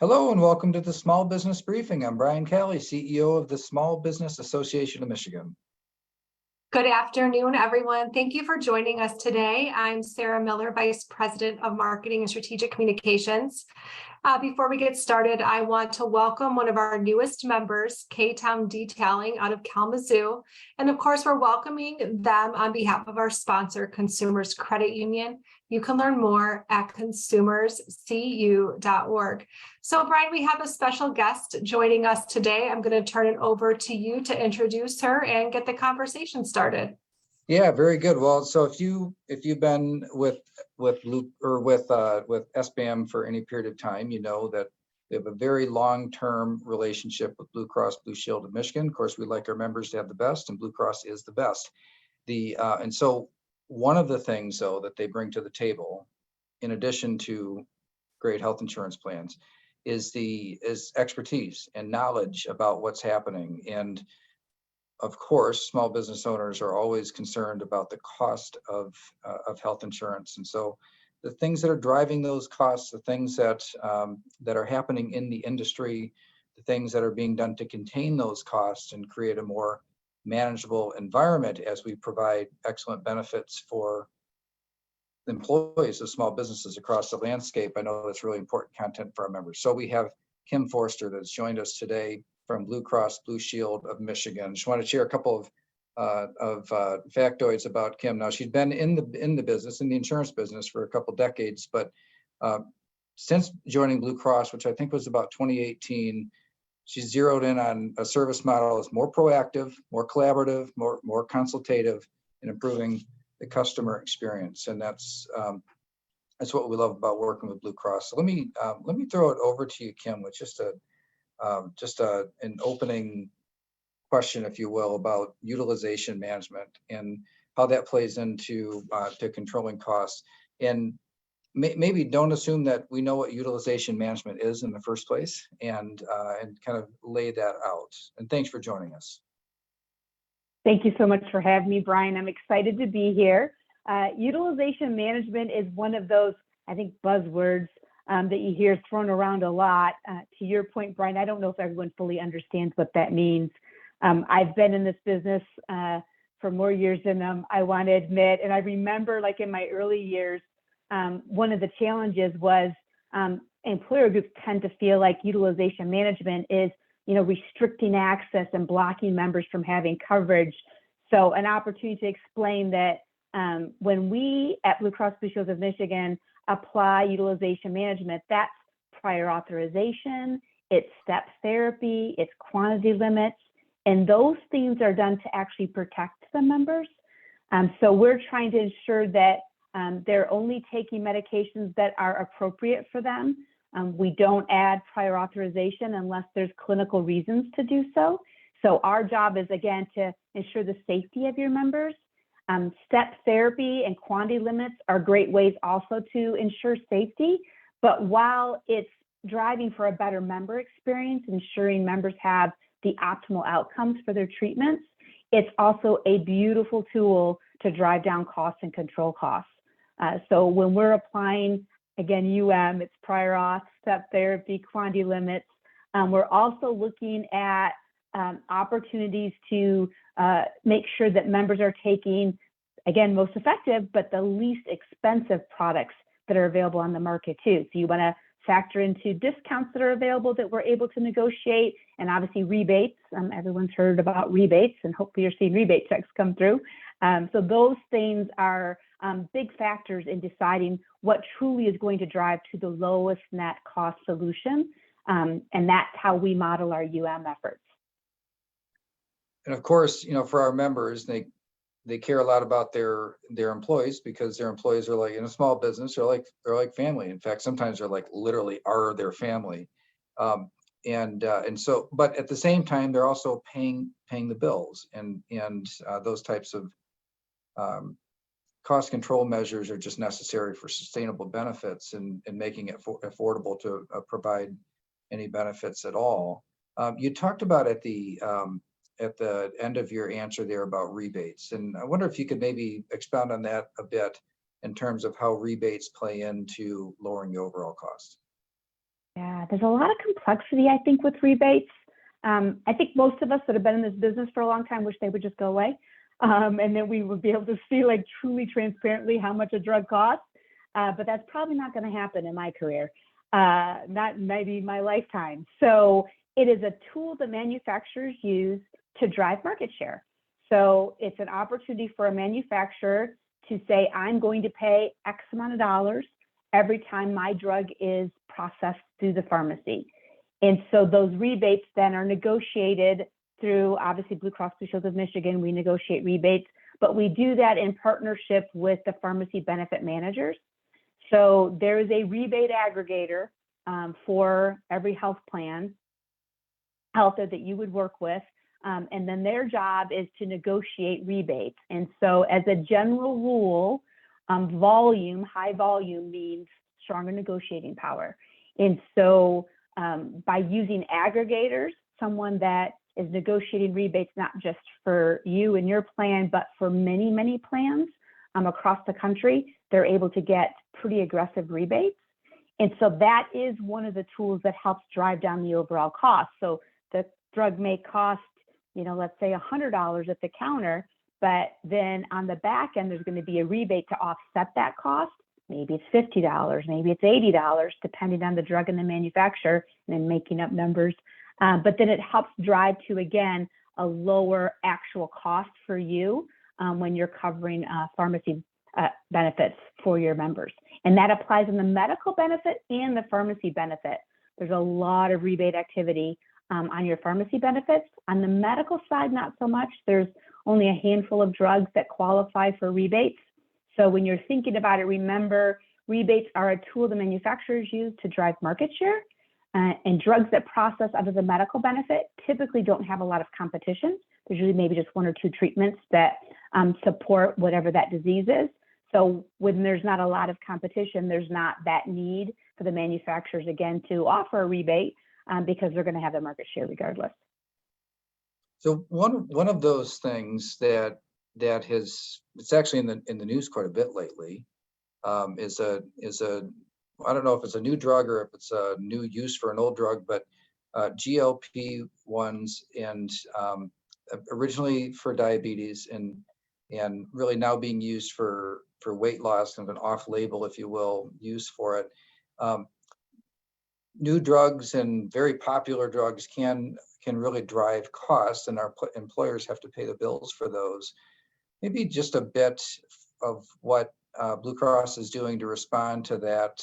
Hello and welcome to the Small Business Briefing. I'm Brian Calley, CEO of the Small Business Association of Michigan. Good afternoon, everyone. Thank you for joining us today. I'm Sarah Miller, Vice President of Marketing and Strategic Communications. Before we get started, I want to welcome one of our newest members, K-Town Detailing out of Kalamazoo. And of course, we're welcoming them on behalf of our sponsor, Consumers Credit Union. You can learn more at consumerscu.org. So, Brian, we have a special guest joining us today. I'm going to turn it over to you to introduce her and get the conversation started. Yeah, very good. Well, so if you've been with SBAM for any period of time, you know that we have a very long-term relationship with Blue Cross Blue Shield of Michigan. Of course, we like our members to have the best, and Blue Cross is the best. And so one of the things, though, that they bring to the table, in addition to great health insurance plans, is expertise and knowledge about what's happening. And of course, small business owners are always concerned about the cost of health insurance. And so the things that are driving those costs, the things that are happening in the industry, the things that are being done to contain those costs and create a more manageable environment as we provide excellent benefits for employees of small businesses across the landscape. I know that's really important content for our members. So we have Kim Foerster that's joined us today from Blue Cross Blue Shield of Michigan. Just want to share a couple of factoids about Kim. Now, she'd been in the business, in the insurance business, for a couple decades, but since joining Blue Cross, which I think was about 2018, she's zeroed in on a service model that's more proactive, more collaborative, more consultative in improving the customer experience, and that's what we love about working with Blue Cross. So let me throw it over to you, Kim, with just an opening question, if you will, about utilization management and how that plays into to controlling costs. And maybe don't assume that we know what utilization management is in the first place, and kind of lay that out. And thanks for joining us. Thank you so much for having me, Brian. I'm excited to be here. Utilization management is one of those, I think, buzzwords that you hear thrown around a lot. To your point, Brian, I don't know if everyone fully understands what that means. I've been in this business for more years than I want to admit. And I remember, like in my early years, one of the challenges was employer groups tend to feel like utilization management is, restricting access and blocking members from having coverage. So an opportunity to explain that when we at Blue Cross Blue Shield of Michigan apply utilization management, that's prior authorization, it's step therapy, it's quantity limits, and those things are done to actually protect the members. So we're trying to ensure that they're only taking medications that are appropriate for them. We don't add prior authorization unless there's clinical reasons to do so. So our job is, again, to ensure the safety of your members. Step therapy and quantity limits are great ways also to ensure safety. But while it's driving for a better member experience, ensuring members have the optimal outcomes for their treatments, it's also a beautiful tool to drive down costs and control costs. So when we're applying, again, it's prior auth, step therapy, quantity limits, we're also looking at opportunities to make sure that members are taking, again, most effective, but the least expensive products that are available on the market too. So you want to factor into discounts that are available that we're able to negotiate, and obviously rebates. Everyone's heard about rebates, and hopefully you're seeing rebate checks come through. So those things are big factors in deciding what truly is going to drive to the lowest net cost solution. And that's how we model our efforts. And of course, for our members, they care a lot about their employees, because their employees are like, in a small business, they're like family. In fact, sometimes they're like literally are their family. And so, but at the same time, they're also paying the bills, and those types of cost control measures are just necessary for sustainable benefits and making it affordable to provide any benefits at all. You talked about at the end of your answer there about rebates, and I wonder if you could maybe expound on that a bit in terms of how rebates play into lowering the overall cost. Yeah, there's a lot of complexity, I think, with rebates. I think most of us that have been in this business for a long time wish they would just go away. And then we would be able to see like truly transparently how much a drug costs. But that's probably not going to happen in my career, not maybe my lifetime. So it is a tool that manufacturers use to drive market share. So it's an opportunity for a manufacturer to say, I'm going to pay X amount of dollars every time my drug is processed through the pharmacy. And so those rebates then are negotiated through, obviously, Blue Cross Blue Shield of Michigan. We negotiate rebates, but we do that in partnership with the pharmacy benefit managers. So there is a rebate aggregator for every health plan out there that you would work with. And then their job is to negotiate rebates. And so as a general rule, high volume means stronger negotiating power. And so by using aggregators, someone that is negotiating rebates, not just for you and your plan, but for many, many plans across the country, they're able to get pretty aggressive rebates. And so that is one of the tools that helps drive down the overall cost. So the drug may cost, let's say $100 at the counter, but then on the back end, there's going to be a rebate to offset that cost. Maybe it's $50, maybe it's $80, depending on the drug and the manufacturer, and then making up numbers. But then it helps drive to, again, a lower actual cost for you when you're covering pharmacy benefits for your members. And that applies in the medical benefit and the pharmacy benefit. There's a lot of rebate activity on your pharmacy benefits. On the medical side, not so much. There's only a handful of drugs that qualify for rebates. So when you're thinking about it, remember, rebates are a tool the manufacturers use to drive market share. And drugs that process under the medical benefit typically don't have a lot of competition. There's usually maybe just one or two treatments that support whatever that disease is. So when there's not a lot of competition, there's not that need for the manufacturers, again, to offer a rebate because they're going to have the market share regardless. So one of those things that it's actually in the news quite a bit lately is a I don't know if it's a new drug or if it's a new use for an old drug, but GLP-1s and originally for diabetes and really now being used for weight loss, kind of an off-label, if you will, use for it. New drugs and very popular drugs can really drive costs, and our employers have to pay the bills for those. Maybe just a bit of what Blue Cross is doing to respond to that,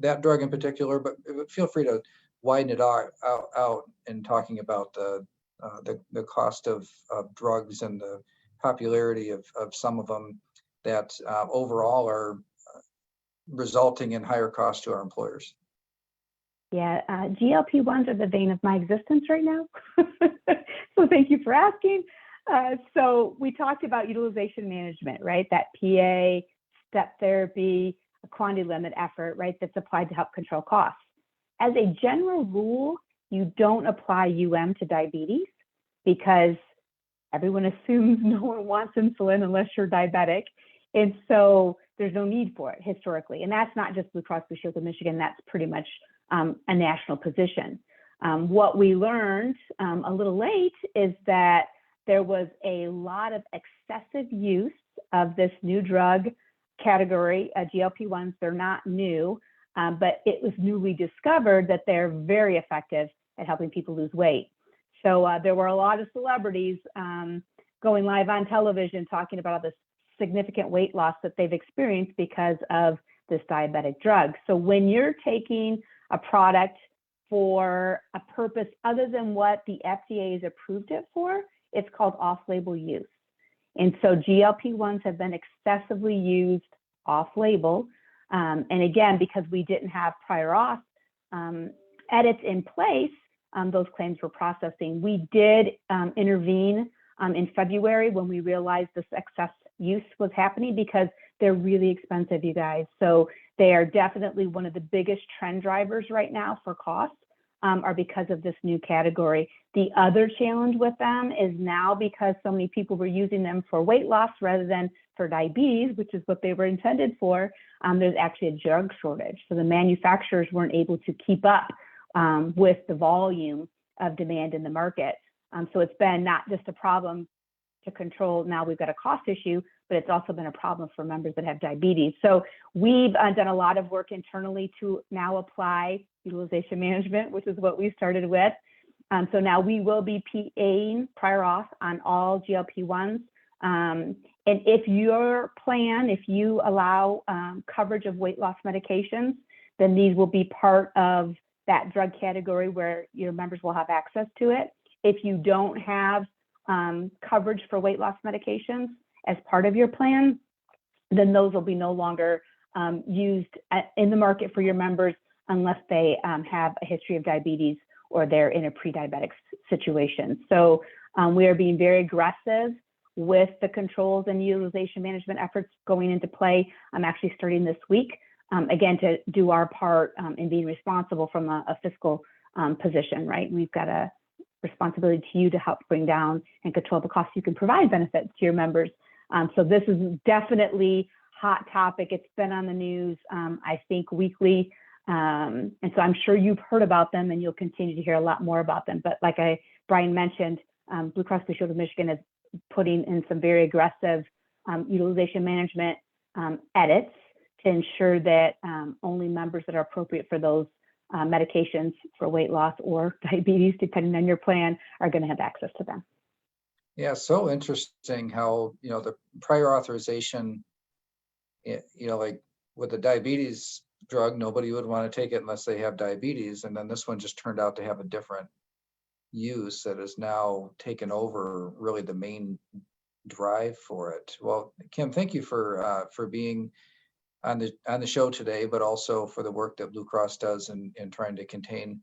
that drug in particular, but feel free to widen it out in talking about the cost of drugs and the popularity of some of them that overall are resulting in higher costs to our employers. Yeah, GLP-1s are the vein of my existence right now. So thank you for asking. So we talked about utilization management, right? That PA, step therapy, a quantity limit effort, right? That's applied to help control costs. As a general rule, you don't apply to diabetes because everyone assumes no one wants insulin unless you're diabetic. And so there's no need for it historically. And that's not just Blue Cross Blue Shield of Michigan, that's pretty much a national position. What we learned a little late is that there was a lot of excessive use of this new drug category, GLP-1s. They're not new, but it was newly discovered that they're very effective at helping people lose weight. So there were a lot of celebrities going live on television talking about all this significant weight loss that they've experienced because of this diabetic drug. So when you're taking a product for a purpose other than what the FDA has approved it for, it's called off-label use. And so GLP-1s have been excessively used off-label. And again, because we didn't have prior auth edits in place, those claims were processing. We did intervene in February when we realized this excess use was happening because they're really expensive, you guys. So they are definitely one of the biggest trend drivers right now for costs are because of this new category. The other challenge with them is now because so many people were using them for weight loss rather than for diabetes, which is what they were intended for, there's actually a drug shortage. So the manufacturers weren't able to keep up with the volume of demand in the market. So it's been not just a problem to control. Now we've got a cost issue, but it's also been a problem for members that have diabetes. So we've done a lot of work internally to now apply utilization management, which is what we started with. So now we will be PAing prior auth on all GLP-1s. And if your plan, if you allow coverage of weight loss medications, then these will be part of that drug category where your members will have access to it. If you don't have coverage for weight loss medications as part of your plan, then those will be no longer used in the market for your members unless they have a history of diabetes or they're in a pre-diabetic situation. So we are being very aggressive with the controls and utilization management efforts going into play. I'm actually starting this week, again, to do our part in being responsible from a fiscal position, right? We've got a responsibility to you to help bring down and control the costs you can provide benefits to your members. So this is definitely hot topic. It's been on the news, I think, weekly. And so I'm sure you've heard about them and you'll continue to hear a lot more about them. But like Brian mentioned, Blue Cross Blue Shield of Michigan is putting in some very aggressive utilization management edits to ensure that only members that are appropriate for those medications for weight loss or diabetes, depending on your plan, are going to have access to them. Yeah, so interesting how, the prior authorization, like with the diabetes drug, nobody would want to take it unless they have diabetes. And then this one just turned out to have a different use that has now taken over really the main drive for it. Well, Kim, thank you for being on the show today, but also for the work that Blue Cross does in trying to contain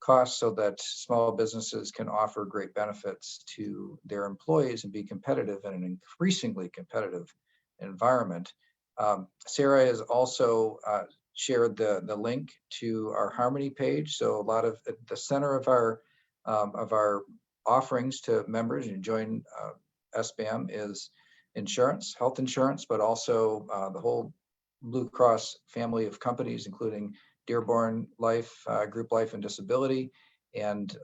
costs so that small businesses can offer great benefits to their employees and be competitive in an increasingly competitive environment. Sarah has also shared the link to our Harmony page. So a lot of the center of our offerings to members and join SBAM is insurance, health insurance, but also the whole Blue Cross family of companies, including Dearborn Life, Group Life and Disability, and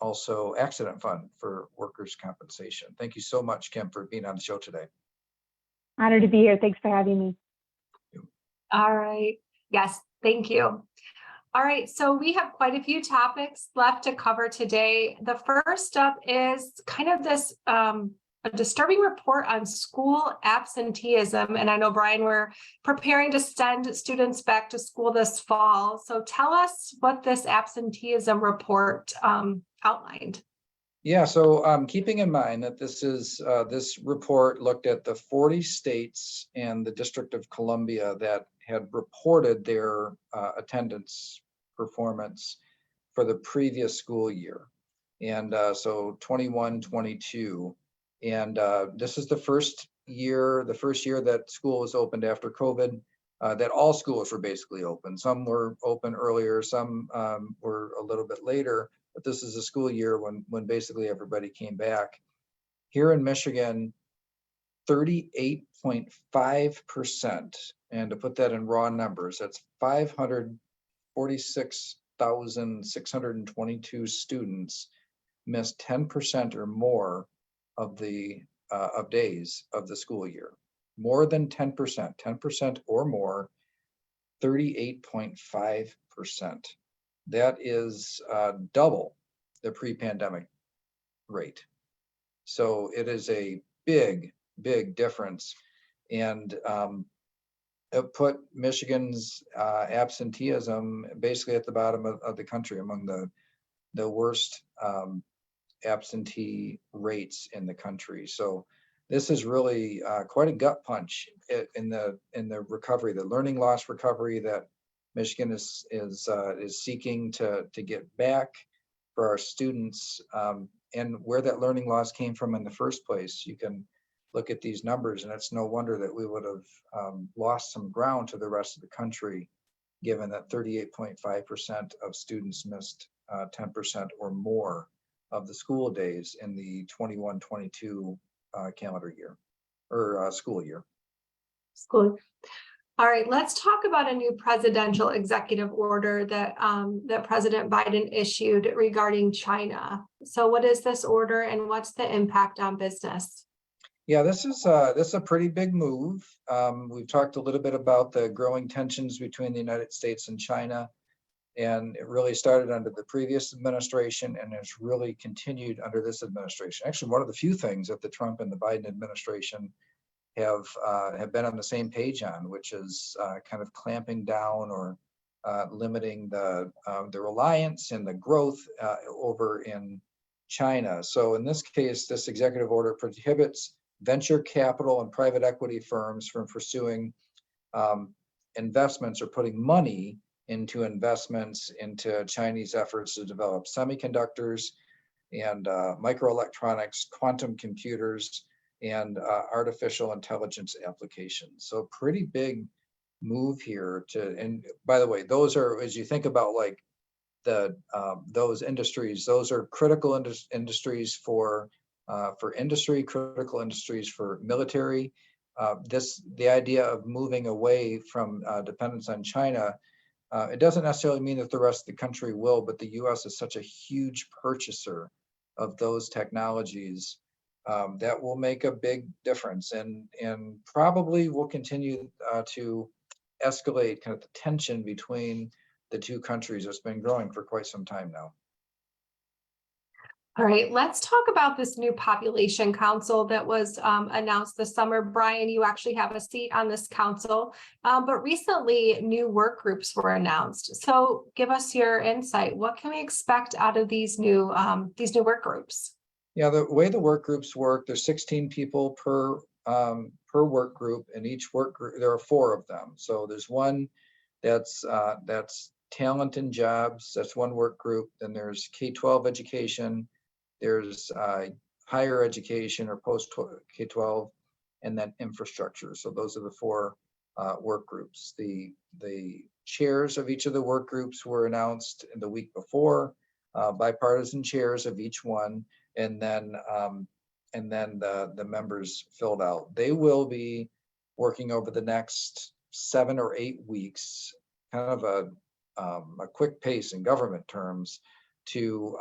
also Accident Fund for workers' compensation. Thank you so much, Kim, for being on the show today. Honored to be here. Thanks for having me. All right. Yes, thank you. All right, so we have quite a few topics left to cover today. The first up is kind of this a disturbing report on school absenteeism. And I know, Brian, we're preparing to send students back to school this fall. So tell us what this absenteeism report outlined. Yeah, so keeping in mind that this report looked at the 40 states and the District of Columbia that had reported their attendance performance for the previous school year. And so 21-22. And this is the first year that school was opened after COVID, that all schools were basically open. Some were open earlier, some were a little bit later, but this is a school year when basically everybody came back. Here in Michigan, 38.5%, and to put that in raw numbers, that's 546,622 students missed 10% or more of the days of the school year. More than 10% or more, 38.5%. That is double the pre-pandemic rate. So it is a big difference, and it put Michigan's absenteeism basically at the bottom of the country, among the worst absentee rates in the country. So this is really quite a gut punch in the recovery, the learning loss recovery that Michigan is seeking to get back for our students, and where that learning loss came from in the first place. You can look at these numbers, and it's no wonder that we would have lost some ground to the rest of the country, given that 38.5% of students missed 10% or more of the school days in the 21-22 calendar year. or school year. School. All right, let's talk about a new presidential executive order that that President Biden issued regarding China. So what is this order and what's the impact on business? Yeah, this is a pretty big move. We've talked a little bit about the growing tensions between the United States and China, and it really started under the previous administration and has really continued under this administration. Actually, one of the few things that the Trump and the Biden administration have been on the same page on, which is kind of clamping down or limiting the reliance and the growth over in China. So in this case, this executive order prohibits venture capital and private equity firms from pursuing investments or putting money into investments into Chinese efforts to develop semiconductors and microelectronics, quantum computers, and artificial intelligence applications. So pretty big move here to, and by the way, those are, as you think about like those industries, those are critical industries for industry, critical industries for military. The idea of moving away from dependence on China, it doesn't necessarily mean that the rest of the country will, but the US is such a huge purchaser of those technologies that will make a big difference, and probably will continue to escalate kind of the tension between the two countries that's been growing for quite some time now. All right, let's talk about this new population council that was announced this summer. Brian, you actually have a seat on this council, but recently new work groups were announced. So give us your insight. What can we expect out of these new work groups? Yeah, the way the work groups work, there's 16 people per work group, and each work group, there are 4 of them. So there's one that's talent and jobs, that's one work group. Then there's K-12 education, there's higher education or post K-12, and then infrastructure. So those are the 4 work groups. The chairs of each of the work groups were announced in the week before, bipartisan chairs of each one, and then the members filled out. They will be working over the next 7 or 8 weeks, kind of a quick pace in government terms, to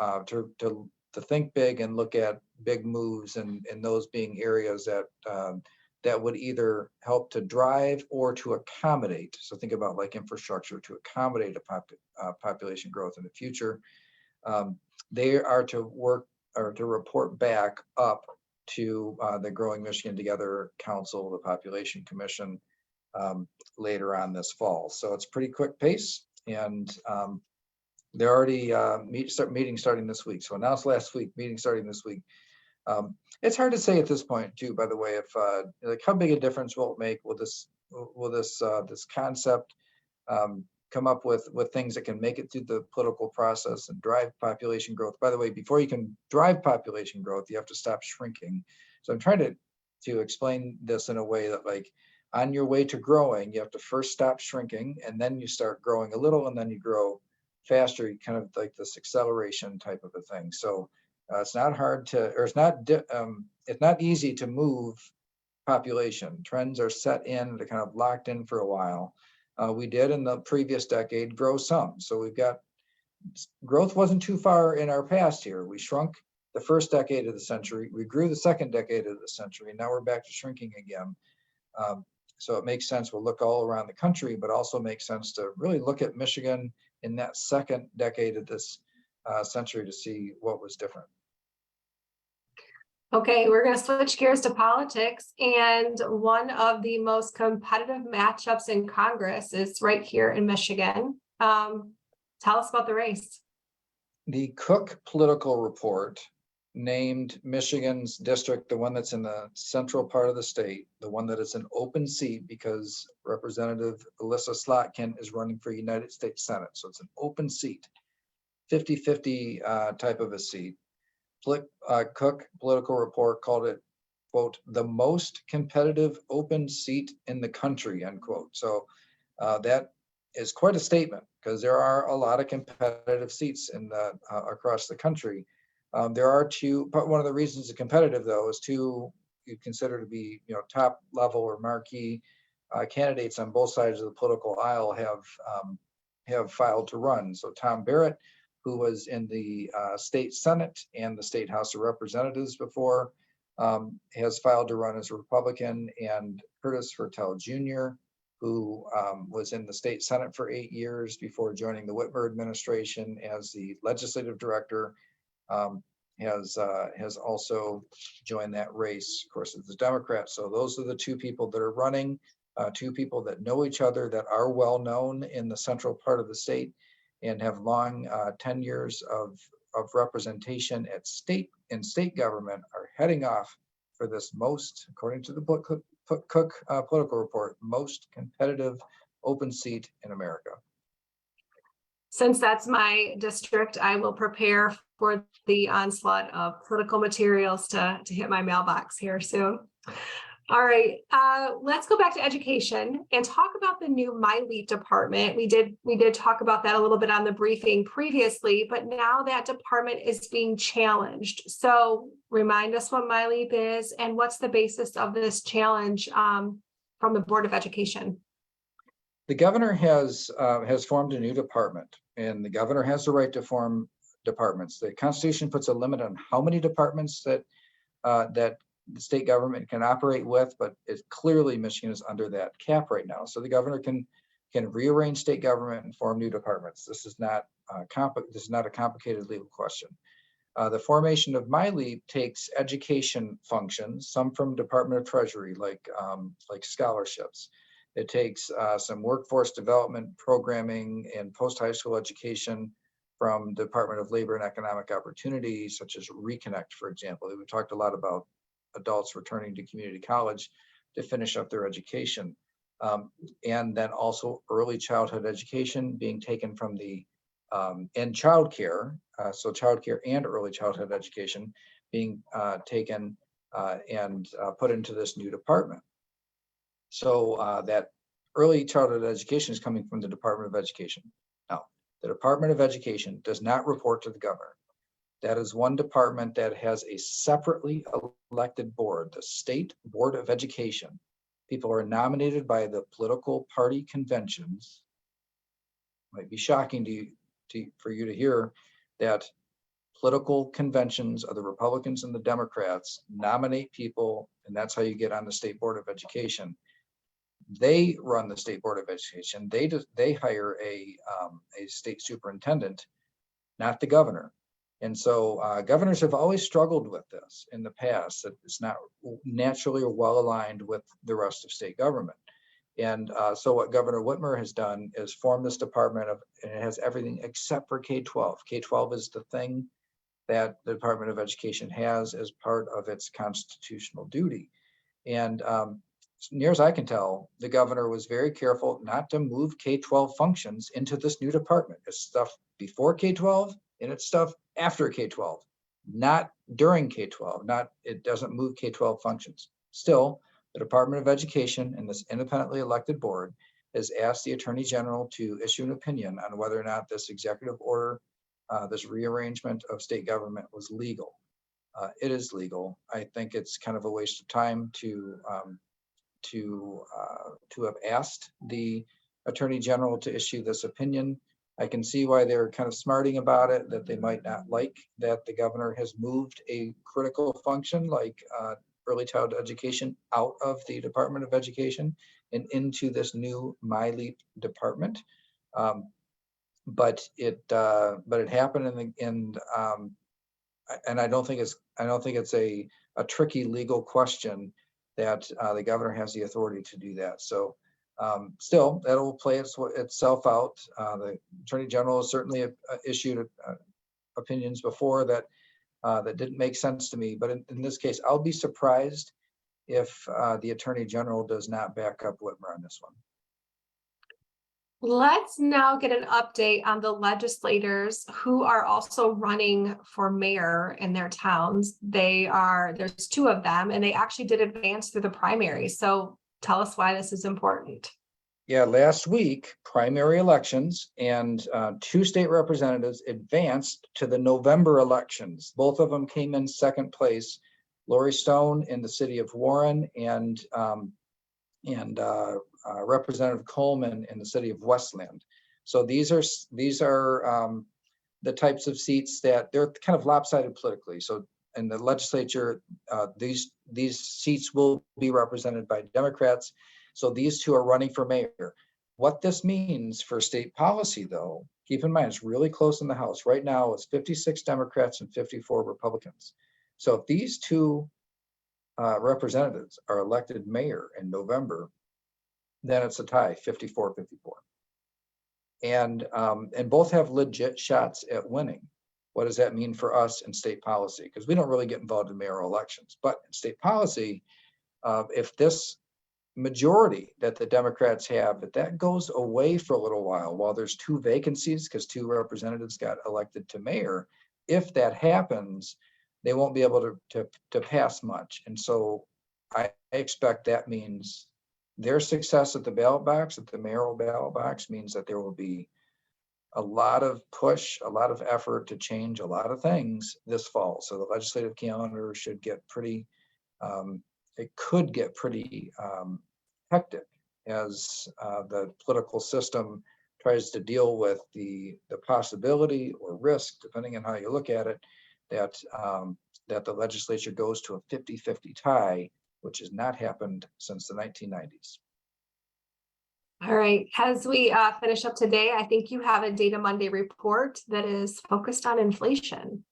think big and look at big moves, and those being areas that would either help to drive or to accommodate. So think about like infrastructure to accommodate a population growth in the future. They are to work or to report back up to the Growing Michigan Together Council, the Population Commission, later on this fall. So it's pretty quick pace, and they're already meeting starting this week. So announced last week, meeting starting this week. It's hard to say at this point too, by the way, if like how big a difference will it make? Will this concept come up with things that can make it through the political process and drive population growth? By the way, before you can drive population growth, you have to stop shrinking. So I'm trying to explain this in a way that, like, on your way to growing, you have to first stop shrinking, and then you start growing a little, and then you grow faster, kind of like this acceleration type of a thing. So it's not hard to, or it's not easy to move population. Trends are set in, they're kind of locked in for a while. We did in the previous decade grow some. So we've got, growth wasn't too far in our past here. We shrunk the first decade of the century. We grew the second decade of the century. And now we're back to shrinking again. So it makes sense. We'll look all around the country, but also makes sense to really look at Michigan in that second decade of this century to see what was different. Okay, we're going to switch gears to politics, and one of the most competitive matchups in Congress is right here in Michigan. Tell us about the race. The Cook Political Report named Michigan's district, the one that's in the central part of the state, the one that is an open seat because Representative Alyssa Slotkin is running for United States Senate. So it's an open seat, 50-50 type of a seat. Cook Political Report called it, quote, the most competitive open seat in the country, end quote. So that is quite a statement, because there are a lot of competitive seats in across the country. There are two, but one of the reasons it's competitive though is two you consider to be, top level or marquee candidates on both sides of the political aisle have filed to run. So Tom Barrett, who was in the state Senate and the state House of Representatives before, has filed to run as a Republican, and Curtis Fertel Jr., who was in the state Senate for 8 years before joining the Whitmer administration as the legislative director, has also joined that race, of course, as the Democrat. So those are the two people that are running, two people that know each other, that are well known in the central part of the state and have long tenures of representation at state government, are heading off for this most, according to the Cook political report, most competitive open seat in America. Since that's my district, I will prepare for the onslaught of political materials to hit my mailbox here soon. All right, let's go back to education and talk about the new MyLeap department. We did talk about that a little bit on the briefing previously, but now that department is being challenged. So remind us what MyLeap is and what's the basis of this challenge from the Board of Education. The governor has formed a new department, and the governor has the right to form departments. The Constitution puts a limit on how many departments that the state government can operate with, but it's clearly Michigan is under that cap right now. So the governor can rearrange state government and form new departments. This is not a complicated legal question. The formation of MyLeap takes education functions, some from Department of Treasury, like scholarships. It takes some workforce development programming and post-high school education from Department of Labor and Economic Opportunity, such as Reconnect, for example. We talked a lot about adults returning to community college to finish up their education. And then also early childhood education being taken from the, and childcare, so childcare and early childhood education being taken and put into this new department. So that early childhood education is coming from the Department of Education. Now, the Department of Education does not report to the governor. That is one department that has a separately elected board, the State Board of Education. People are nominated by the political party conventions. Might be shocking for you to hear that political conventions of the Republicans and the Democrats nominate people, and that's how you get on the State Board of Education. They run the State Board of Education. They hire a state superintendent, not the governor. And so governors have always struggled with this in the past, that it's not naturally or well aligned with the rest of state government. And so what Governor Whitmer has done is form this department and it has everything except for K-12. K-12 is the thing that the Department of Education has as part of its constitutional duty. And near as I can tell, the governor was very careful not to move K-12 functions into this new department. It's stuff before K-12 and it's stuff after K-12, not during K-12, it doesn't move K-12 functions. Still, the Department of Education and this independently elected board has asked the Attorney General to issue an opinion on whether or not this executive order, this rearrangement of state government was legal. It is legal. I think it's kind of a waste of time to have asked the Attorney General to issue this opinion. I can see why they're kind of smarting about it, that they might not like that the governor has moved a critical function like early childhood education out of the Department of Education and into this new MyLeap department. But it happened and I don't think it's a tricky legal question that the governor has the authority to do that. So still, that'll play itself out. The Attorney General has certainly issued opinions before that didn't make sense to me. But in this case, I'll be surprised if the Attorney General does not back up Whitmer on this one. Let's now get an update on the legislators who are also running for mayor in their towns. There's two of them, and they actually did advance through the primary. So tell us why this is important. Yeah, last week, primary elections and two state representatives advanced to the November elections. Both of them came in second place Lori Stone in the city of Warren, and Representative Coleman in the city of Westland. So these are the types of seats that they're kind of lopsided politically. So in the legislature, these seats will be represented by Democrats. So these two are running for mayor. What this means for state policy, though, keep in mind, it's really close in the House. Right now, it's 56 Democrats and 54 Republicans. So if these two representatives are elected mayor in November, then it's a tie, 54-54. And both have legit shots at winning. What does that mean for us in state policy? Because we don't really get involved in mayoral elections. But in state policy, if this majority that the Democrats have, if that goes away for a little while there's two vacancies because two representatives got elected to mayor, if that happens, they won't be able to pass much. And so I expect that means their success at the ballot box, at the mayoral ballot box, means that there will be a lot of push, a lot of effort to change a lot of things this fall. So the legislative calendar should get pretty, it could get pretty hectic as the political system tries to deal with the possibility or risk, depending on how you look at it, that the legislature goes to a 50-50 tie, which has not happened since the 1990s. All right, as we finish up today, I think you have a Data Monday report that is focused on inflation.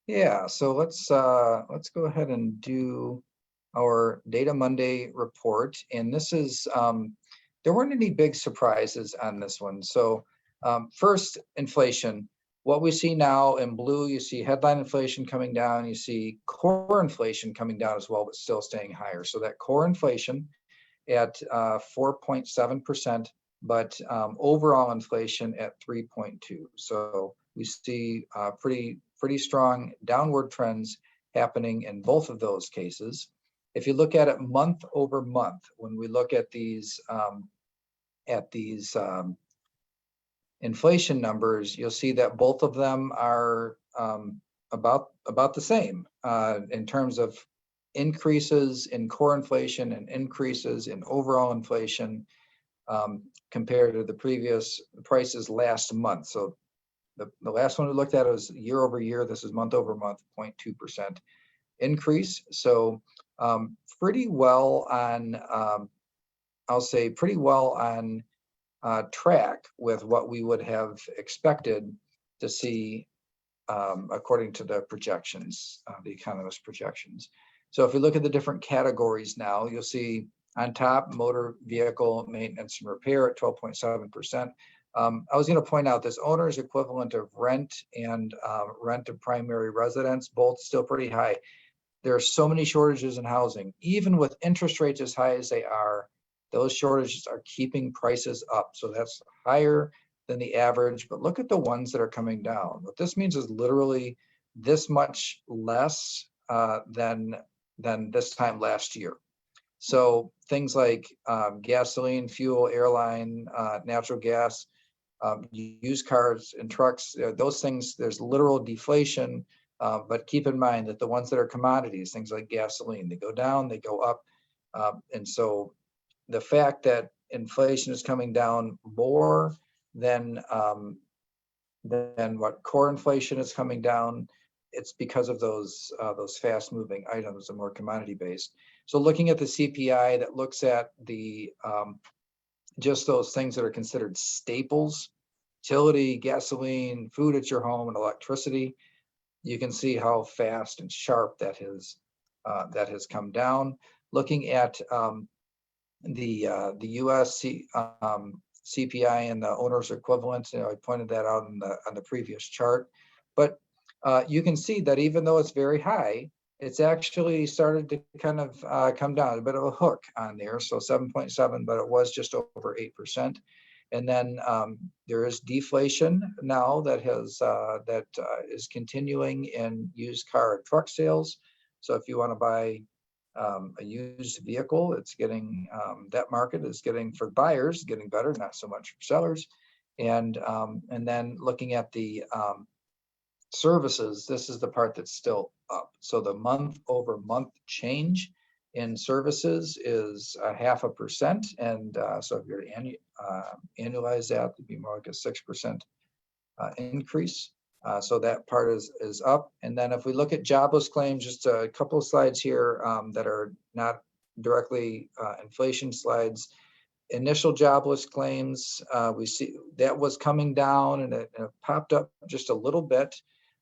Yeah, so let's go ahead and do our Data Monday report. And this is, there weren't any big surprises on this one. So first, inflation. What we see now in blue, you see headline inflation coming down, you see core inflation coming down as well, but still staying higher. So that core inflation at 4.7%, but overall inflation at 3.2. So we see pretty strong downward trends happening in both of those cases. If you look at it month over month, when we look at these inflation numbers, you'll see that both of them are about the same in terms of increases in core inflation and increases in overall inflation compared to the previous prices last month. So the last one we looked at was year over year. This is month over month, 0.2% increase. So pretty well on, I'll say pretty well on track with what we would have expected to see according to the projections, the economist projections. So if you look at the different categories now, you'll see on top, motor vehicle maintenance and repair at 12.7%. I was going to point out this owner's equivalent of rent and rent of primary residence, both still pretty high. There are so many shortages in housing, even with interest rates as high as they are. Those shortages are keeping prices up. So that's higher than the average, but look at the ones that are coming down. What this means is literally this much less than this time last year. So things like gasoline, fuel, airline, natural gas, used cars and trucks, those things, there's literal deflation. But keep in mind that the ones that are commodities, things like gasoline, they go down, they go up. And so the fact that inflation is coming down more than what core inflation is coming down, it's because of those fast moving items, the more commodity based. So looking at the CPI that looks at the just those things that are considered staples, utility, gasoline, food at your home, and electricity, you can see how fast and sharp that has come down. Looking at the US CPI and the owner's equivalent, I pointed that out on the previous chart. But you can see that even though it's very high, it's actually started to kind of come down, a bit of a hook on there. So 7.7, but it was just over 8%. And then there is deflation now that is continuing in used car and truck sales. So if you want to buy a used vehicle, it's getting that market is getting, for buyers, getting better, not so much for sellers. And then looking at the services, this is the part that's still up. So the month-over-month change in services is 0.5%. And so if you're to annualize that, it'd be more like a 6% increase. So that part is up. And then if we look at jobless claims, just a couple of slides here that are not directly inflation slides. Initial jobless claims, we see that was coming down, and it popped up just a little bit,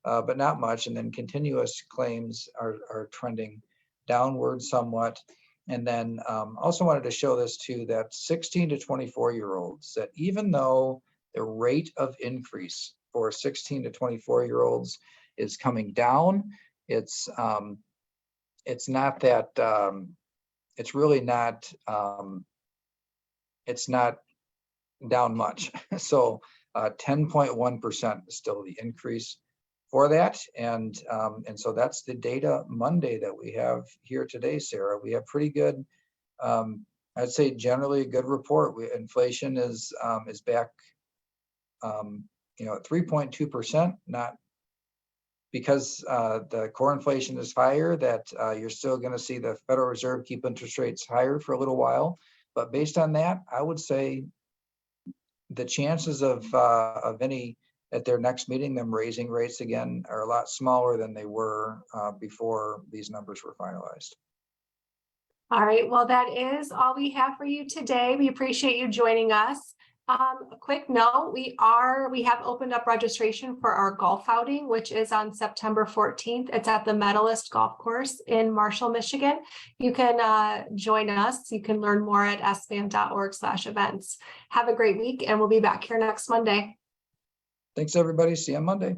but not much. And then continuous claims are trending downward somewhat. And then also wanted to show this too, that 16 to 24-year-olds, that even though the rate of increase for 16 to 24-year-olds is coming down, it's not that, it's really not, it's not down much. So 10.1% is still the increase for that. And so that's the data Monday that we have here today, Sarah. We have pretty good, I'd say generally a good report. Inflation is back, at 3.2%, not because the core inflation is higher, that you're still going to see the Federal Reserve keep interest rates higher for a little while. But based on that, I would say the chances of any at their next meeting, them raising rates again, are a lot smaller than they were before these numbers were finalized. All right, well, that is all we have for you today. We appreciate you joining us. A quick note, we have opened up registration for our golf outing, which is on September 14th. It's at the Medalist Golf Course in Marshall, Michigan. You can join us. You can learn more at sbam.org/events. Have a great week, and we'll be back here next Monday. Thanks, everybody. See you on Monday.